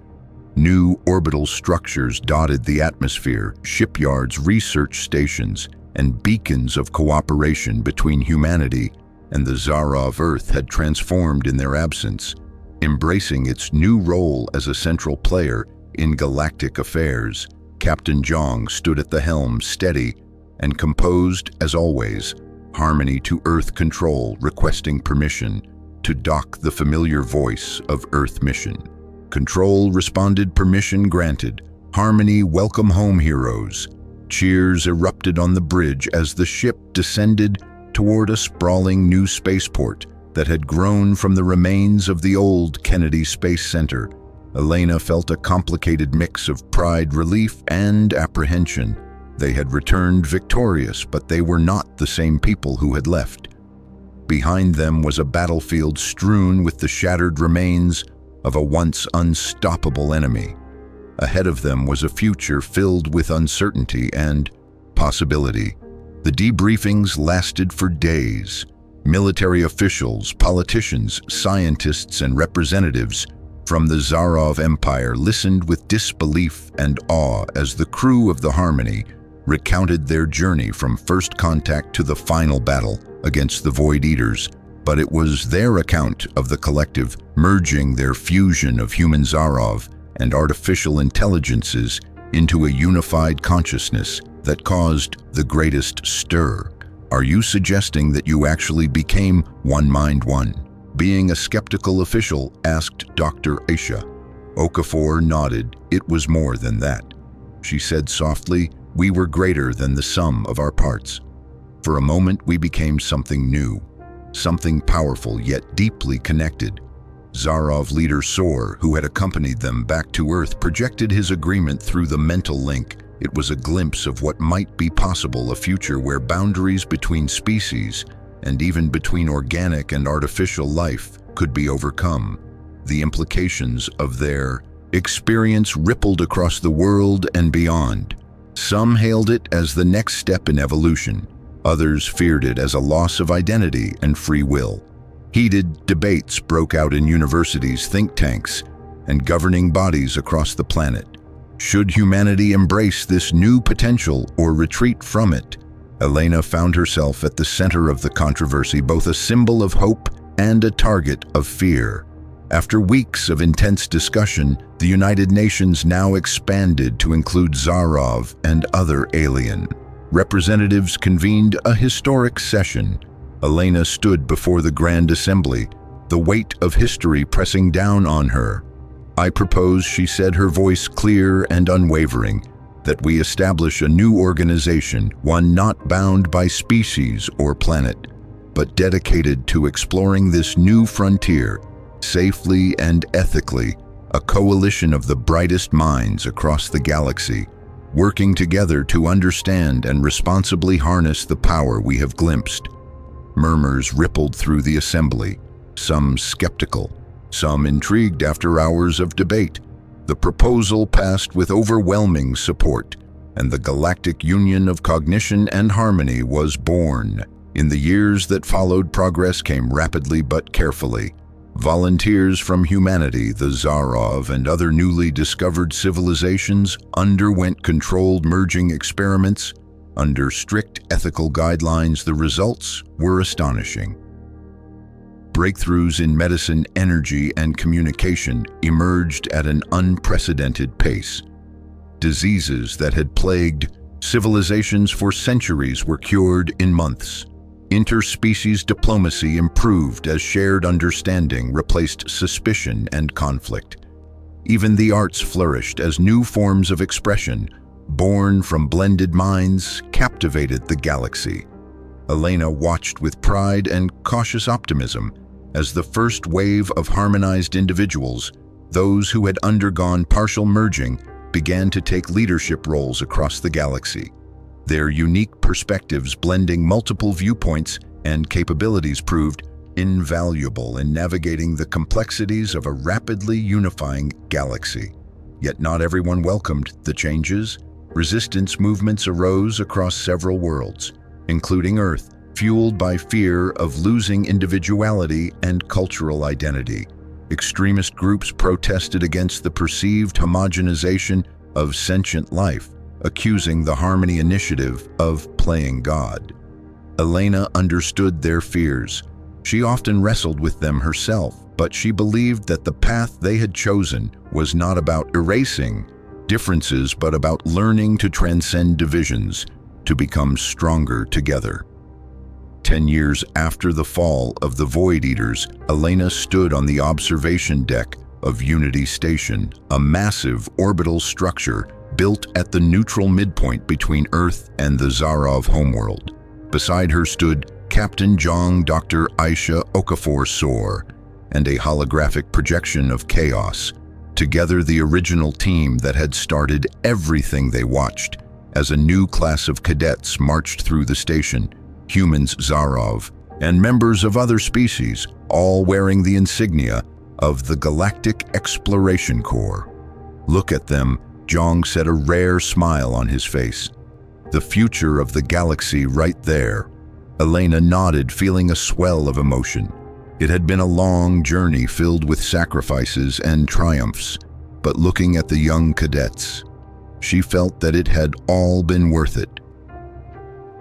New orbital structures dotted the atmosphere, shipyards, research stations, and beacons of cooperation between humanity and the Zarov. Earth had transformed in their absence, embracing its new role as a central player in galactic affairs. Captain Zhang stood at the helm, steady and composed as always. Harmony to Earth Control, requesting permission to dock. The familiar voice of Earth mission. Control responded, permission granted. Harmony, welcome home, heroes. Cheers erupted on the bridge as the ship descended toward a sprawling new spaceport that had grown from the remains of the old Kennedy Space Center. Elena felt a complicated mix of pride, relief, and apprehension. They had returned victorious, but they were not the same people who had left. Behind them was a battlefield strewn with the shattered remains of a once unstoppable enemy. Ahead of them was a future filled with uncertainty and possibility. The debriefings lasted for days. Military officials, politicians, scientists, and representatives from the Zarov Empire listened with disbelief and awe as the crew of the Harmony recounted their journey from first contact to the final battle against the Void Eaters. But it was their account of the collective merging their fusion of human Zarov and artificial intelligences into a unified consciousness that caused the greatest stir. Are you suggesting that you actually became one mind, one? Being a skeptical official, asked Dr. Aisha. Okafor nodded. It was more than that. She said softly, we were greater than the sum of our parts. For a moment, we became something new, something powerful yet deeply connected. Zarov leader Sor, who had accompanied them back to Earth, projected his agreement through the mental link. It was a glimpse of what might be possible, a future where boundaries between species and even between organic and artificial life could be overcome. The implications of their experience rippled across the world and beyond. Some hailed it as the next step in evolution. Others feared it as a loss of identity and free will. Heated debates broke out in universities, think tanks, and governing bodies across the planet. Should humanity embrace this new potential or retreat from it? Elena found herself at the center of the controversy, both a symbol of hope and a target of fear. After weeks of intense discussion, the United Nations now expanded to include Zarov and other alien. Representatives convened a historic session. Elena stood before the Grand Assembly, the weight of history pressing down on her. "I propose," she said, her voice clear and unwavering, "that we establish a new organization, one not bound by species or planet, but dedicated to exploring this new frontier, safely and ethically, a coalition of the brightest minds across the galaxy, working together to understand and responsibly harness the power we have glimpsed." Murmurs rippled through the assembly, some skeptical, some intrigued after hours of debate. The proposal passed with overwhelming support, and the Galactic Union of Cognition and Harmony was born. In the years that followed, progress came rapidly but carefully. Volunteers from humanity, the Zarov, and other newly discovered civilizations underwent controlled merging experiments. Under strict ethical guidelines, the results were astonishing. Breakthroughs in medicine, energy, and communication emerged at an unprecedented pace. Diseases that had plagued civilizations for centuries were cured in months. Interspecies diplomacy improved as shared understanding replaced suspicion and conflict. Even the arts flourished as new forms of expression, born from blended minds, captivated the galaxy. Elena watched with pride and cautious optimism as the first wave of harmonized individuals, those who had undergone partial merging, began to take leadership roles across the galaxy. Their unique perspectives, blending multiple viewpoints and capabilities, proved invaluable in navigating the complexities of a rapidly unifying galaxy. Yet not everyone welcomed the changes. Resistance movements arose across several worlds, including Earth, fueled by fear of losing individuality and cultural identity. Extremist groups protested against the perceived homogenization of sentient life, accusing the Harmony Initiative of playing God. Elena understood their fears. She often wrestled with them herself, but she believed that the path they had chosen was not about erasing differences, but about learning to transcend divisions, to become stronger together. 10 years after the fall of the Void Eaters, Elena stood on the observation deck of Unity Station, a massive orbital structure built at the neutral midpoint between Earth and the Zarov homeworld. Beside her stood Captain Jong Dr. Aisha Okafor Sor and a holographic projection of Chaos, together the original team that had started everything they watched. As a new class of cadets marched through the station, humans, Zarov, and members of other species, all wearing the insignia of the Galactic Exploration Corps. "Look at them," Jong said, a rare smile on his face. "The future of the galaxy right there." Elena nodded, feeling a swell of emotion. It had been a long journey filled with sacrifices and triumphs, but looking at the young cadets, she felt that it had all been worth it.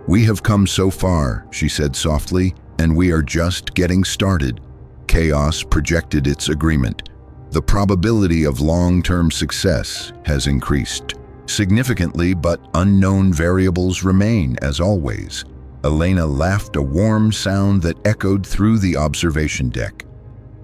"We have come so far," she said softly, "and we are just getting started." Chaos projected its agreement. The probability of long-term success has increased significantly, but unknown variables remain, as always. Elena laughed, a warm sound that echoed through the observation deck.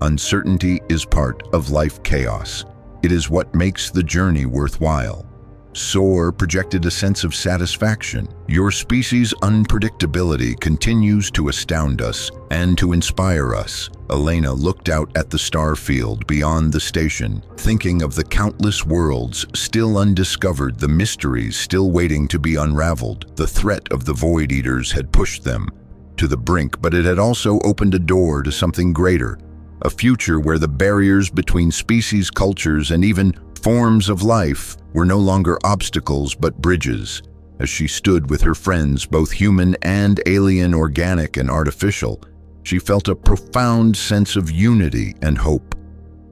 Uncertainty is part of life chaos. It is what makes the journey worthwhile. Soar projected a sense of satisfaction. "Your species' unpredictability continues to astound us and to inspire us." Elena looked out at the star field beyond the station, thinking of the countless worlds still undiscovered, the mysteries still waiting to be unraveled. The threat of the Void Eaters had pushed them to the brink, but it had also opened a door to something greater, a future where the barriers between species, cultures, and even forms of life were no longer obstacles but bridges. As she stood with her friends, both human and alien, organic and artificial, she felt a profound sense of unity and hope.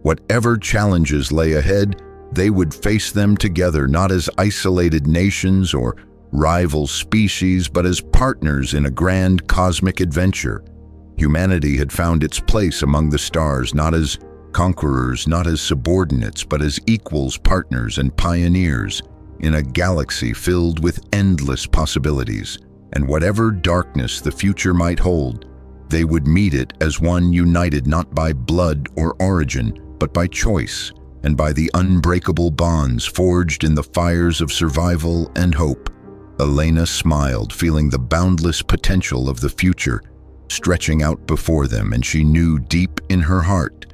Whatever challenges lay ahead, they would face them together, not as isolated nations or rival species, but as partners in a grand cosmic adventure. Humanity had found its place among the stars, not as conquerors not as subordinates but as equals, partners, and pioneers in a galaxy filled with endless possibilities. And whatever darkness the future might hold, they would meet it as one united not by blood or origin, but by choice, and by the unbreakable bonds forged in the fires of survival and hope. Elena smiled, feeling the boundless potential of the future stretching out before them, and she knew deep in her heart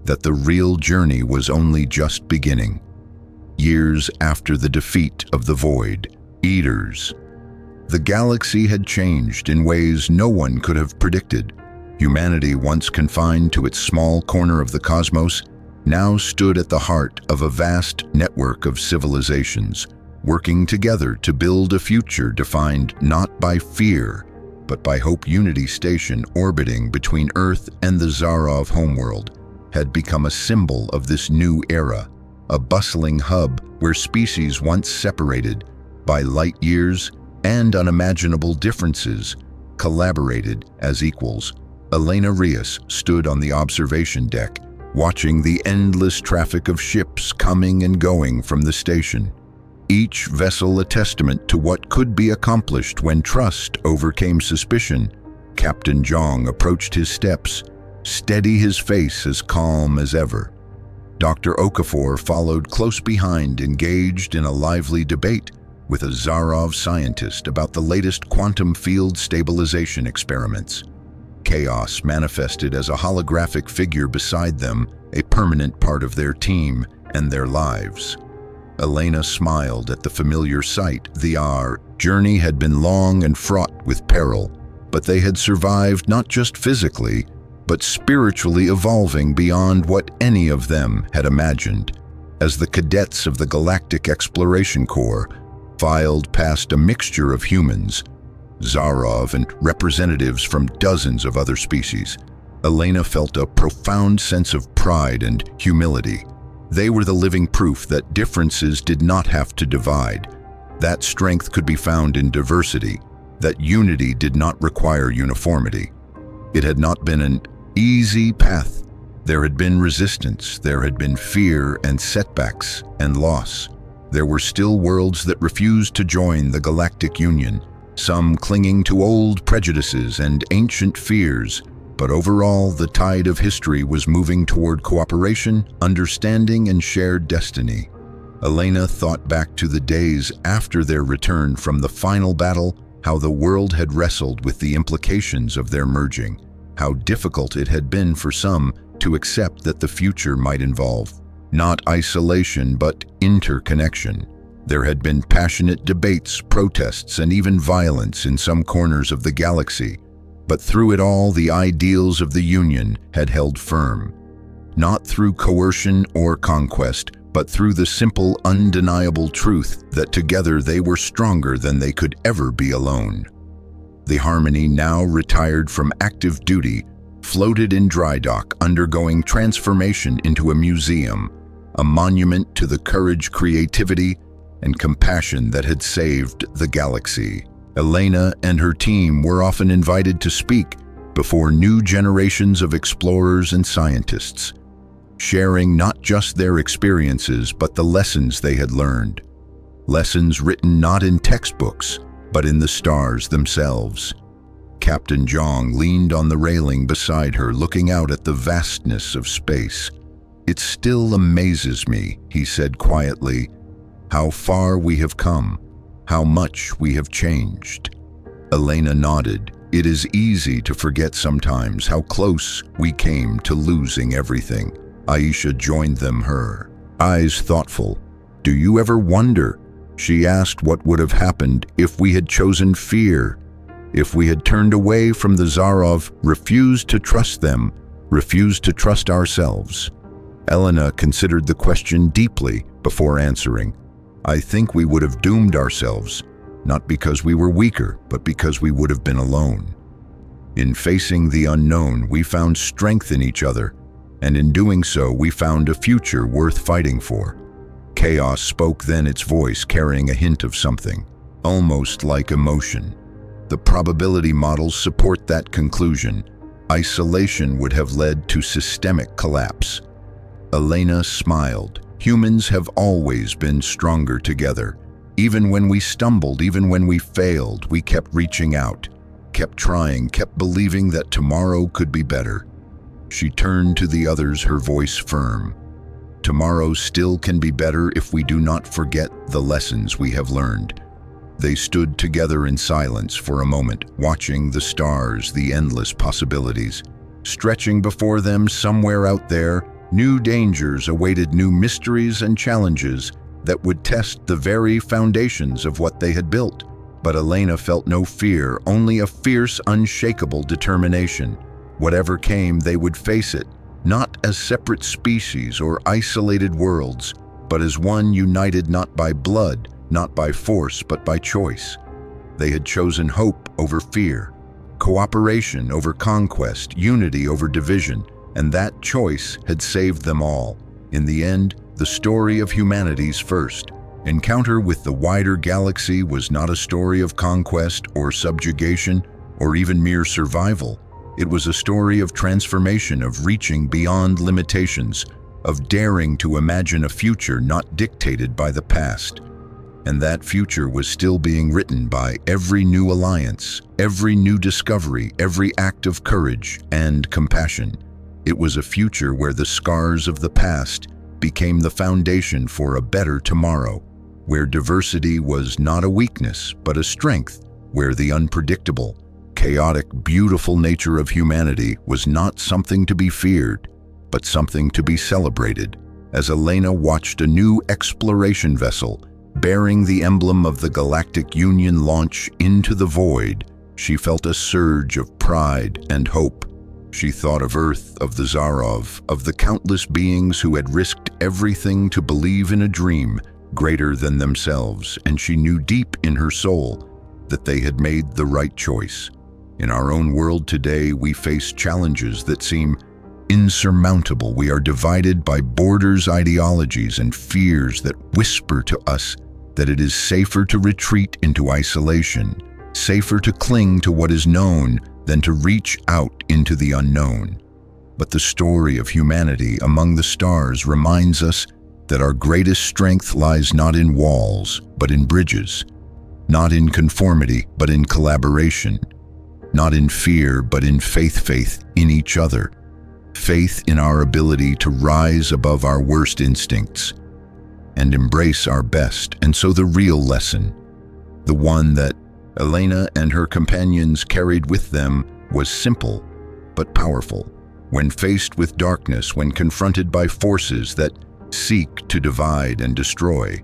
that the real journey was only just beginning. Years after the defeat of the Void Eaters, the galaxy had changed in ways no one could have predicted. Humanity, once confined to its small corner of the cosmos, now stood at the heart of a vast network of civilizations, working together to build a future defined not by fear, but by hope. Unity Station, orbiting between Earth and the Zarov homeworld, had become a symbol of this new era, a bustling hub where species once separated by light years and unimaginable differences collaborated as equals. Elena Rios stood on the observation deck, watching the endless traffic of ships coming and going from the station, each vessel a testament to what could be accomplished when trust overcame suspicion. Captain Zhang approached his steps, steady, his face as calm as ever. Dr. Okafor followed close behind, engaged in a lively debate with a Zarov scientist about the latest quantum field stabilization experiments. Chaos manifested as a holographic figure beside them, a permanent part of their team and their lives. Elena smiled at the familiar sight. Their journey had been long and fraught with peril, but they had survived not just physically, but spiritually, evolving beyond what any of them had imagined. As the cadets of the Galactic Exploration Corps filed past a mixture of humans, Zarov, and representatives from dozens of other species, Elena felt a profound sense of pride and humility. They were the living proof that differences did not have to divide, that strength could be found in diversity, that unity did not require uniformity. It had not been an easy path. There had been resistance, there had been fear and setbacks and loss. There were still worlds that refused to join the Galactic Union, some clinging to old prejudices and ancient fears, but overall the tide of history was moving toward cooperation, understanding, and shared destiny. Elena thought back to the days after their return from the final battle, how the world had wrestled with the implications of their merging, how difficult it had been for some to accept that the future might involve not isolation but interconnection. There had been passionate debates, protests, and even violence in some corners of the galaxy, but through it all the ideals of the Union had held firm, not through coercion or conquest, but through the simple, undeniable truth that together they were stronger than they could ever be alone. The Harmony, now retired from active duty, floated in dry dock, undergoing transformation into a museum, a monument to the courage, creativity, and compassion that had saved the galaxy. Elena and her team were often invited to speak before new generations of explorers and scientists, sharing not just their experiences but the lessons they had learned. Lessons written not in textbooks, but in the stars themselves. Captain Zhang leaned on the railing beside her, looking out at the vastness of space. "It still amazes me," he said quietly, "how far we have come, how much we have changed." Elena nodded. "It is easy to forget sometimes how close we came to losing everything." Aisha joined them, her eyes thoughtful. "Do you ever wonder," she asked, "what would have happened if we had chosen fear? If we had turned away from the Zarov, refused to trust them, refused to trust ourselves?" Elena considered the question deeply before answering. "I think we would have doomed ourselves, not because we were weaker, but because we would have been alone. In facing the unknown, we found strength in each other, and in doing so, we found a future worth fighting for." Chaos spoke then, its voice carrying a hint of something, almost like emotion. "The probability models support that conclusion. Isolation would have led to systemic collapse. Elena smiled. Humans have always been stronger together. Even when we stumbled, even when we failed, we kept reaching out, kept trying, kept believing that tomorrow could be better. She turned to the others, her voice firm. Tomorrow still can be better if we do not forget the lessons we have learned. They stood together in silence for a moment, watching the stars, the endless possibilities. Stretching before them somewhere out there, new dangers awaited, new mysteries and challenges that would test the very foundations of what they had built. But Elena felt no fear, only a fierce, unshakable determination. Whatever came, they would face it, not as separate species or isolated worlds, but as one united not by blood, not by force, but by choice. They had chosen hope over fear, cooperation over conquest, unity over division, and that choice had saved them all. In the end, the story of humanity's first encounter with the wider galaxy was not a story of conquest or subjugation or even mere survival. It was a story of transformation, of reaching beyond limitations, of daring to imagine a future not dictated by the past. And that future was still being written by every new alliance, every new discovery, every act of courage and compassion. It was a future where the scars of the past became the foundation for a better tomorrow, where diversity was not a weakness but a strength, where the unpredictable, chaotic, beautiful nature of humanity was not something to be feared, but something to be celebrated. As Elena watched a new exploration vessel bearing the emblem of the Galactic Union launch into the void, she felt a surge of pride and hope. She thought of Earth, of the Zarov, of the countless beings who had risked everything to believe in a dream greater than themselves, and she knew deep in her soul that they had made the right choice. In our own world today, we face challenges that seem insurmountable. We are divided by borders, ideologies, and fears that whisper to us that it is safer to retreat into isolation, safer to cling to what is known than to reach out into the unknown. But the story of humanity among the stars reminds us that our greatest strength lies not in walls, but in bridges, not in conformity, but in collaboration, not in fear, but in faith in each other, faith in our ability to rise above our worst instincts and embrace our best. And so the real lesson, the one that Elena and her companions carried with them, was simple but powerful. When faced with darkness, when confronted by forces that seek to divide and destroy,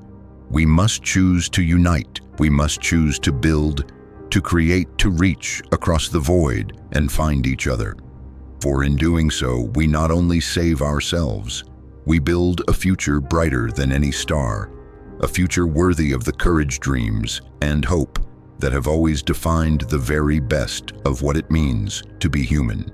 we must choose to unite. We must choose to build, to create, to reach across the void and find each other. For in doing so, we not only save ourselves, we build a future brighter than any star, a future worthy of the courage, dreams, and hope that have always defined the very best of what it means to be human.